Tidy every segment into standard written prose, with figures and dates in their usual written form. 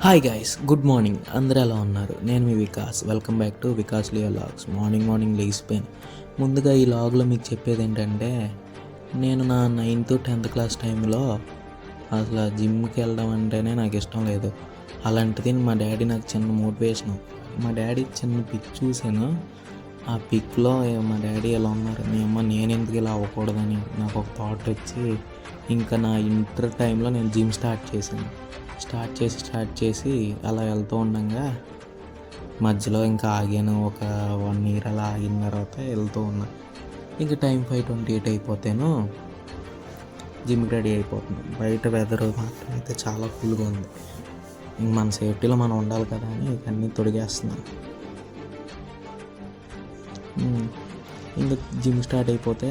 Hi guys, good morning. అందరూ ఎలా ఉన్నారు? నేను మీ Vikas. Welcome back to Vikas Leo logs. Morning లేచిపోయాను. ముందుగా ఈ లాగ్లో మీకు చెప్పేది ఏంటంటే, నేను నా 9th 10th క్లాస్ టైంలో అసలు జిమ్కి వెళ్ళడం అంటేనే నాకు ఇష్టం లేదు. అలాంటిది మా డాడీ నాకు చిన్న మోటివేషను. మా డాడీ చిన్న పిక్ చూశాను. ఆ పిక్లో మా డాడీ ఎలా ఉన్నారు, నేను ఎందుకు ఇలా అవ్వకూడదని నాకు ఒక థాట్ వచ్చి, ఇంకా నా ఇంటర్ టైంలో నేను జిమ్ స్టార్ట్ చేసి అలా వెళ్తూ ఉండగా మధ్యలో ఇంకా ఆగాను. ఒక 1 year అలా ఆగిన తర్వాత వెళ్తూ ఉన్నా. ఇంకా టైం 5:28 అయిపోతేను జిమ్కి రెడీ అయిపోతున్నాను. బయట వెదర్ మాత్రం అయితే చాలా కూల్గా ఉంది. ఇంక మన సేఫ్టీలో మనం ఉండాలి కదా అని ఇక అన్నీ తొడిగేస్తున్నాను. ఇంకా జిమ్ స్టార్ట్ అయిపోతే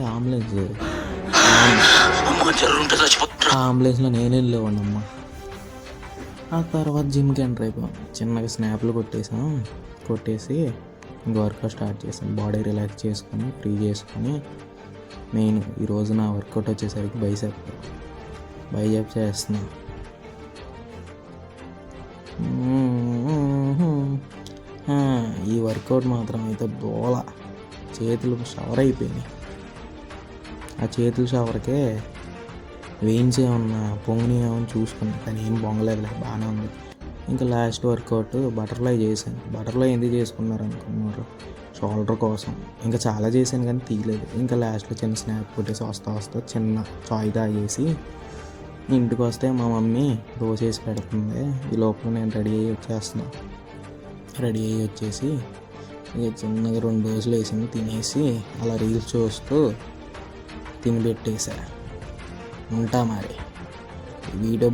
అంబులెన్స్లో నేను వెళ్ళేవాడినమ్మా. ఆ తర్వాత జిమ్కి ఎంటర్ అయిపోయాం. చిన్నగా స్నాప్లు కొట్టేసి ఇంకా వర్కౌట్ స్టార్ట్ చేశాను. బాడీ రిలాక్స్ చేసుకొని ఫ్రీ చేసుకొని, మెయిన్ ఈరోజు నా వర్కౌట్ వచ్చేసరికి బైసెప్ చేస్తున్నా. ఈ వర్కౌట్ మాత్రం అయితే దోల, చేతులు షవర్ అయిపోయినాయి. ఆ చేతుల షవర్కే వెయిన్స్ ఏమన్నా పొంగినాయేమని చూసుకున్నాను, కానీ ఏం పొంగలేదు, బాగానే ఉంది. ఇంకా లాస్ట్ వర్కౌట్ బటర్ఫ్లై చేశాను. బటర్ఫ్లై ఎందుకు చేసుకున్నారు అనుకున్నారు? షోల్డర్ కోసం. ఇంకా చాలా చేశాను కానీ తీయలేదు. ఇంకా లాస్ట్లో చిన్న స్నాప్ కొట్టేసి వస్తా చిన్న చాయ్ తాగేసి ఇంటికి వస్తే మా మమ్మీ దోశ వేసి పెడుతుంది. ఈ లోపల నేను రెడీ అయ్యి వచ్చేసి ఇక చిన్నగా 2 దోశలు వేసింది, తినేసి అలా రీల్స్ చూస్తూ తినిపెట్టేసా. ఉంటా మరి. వీడియో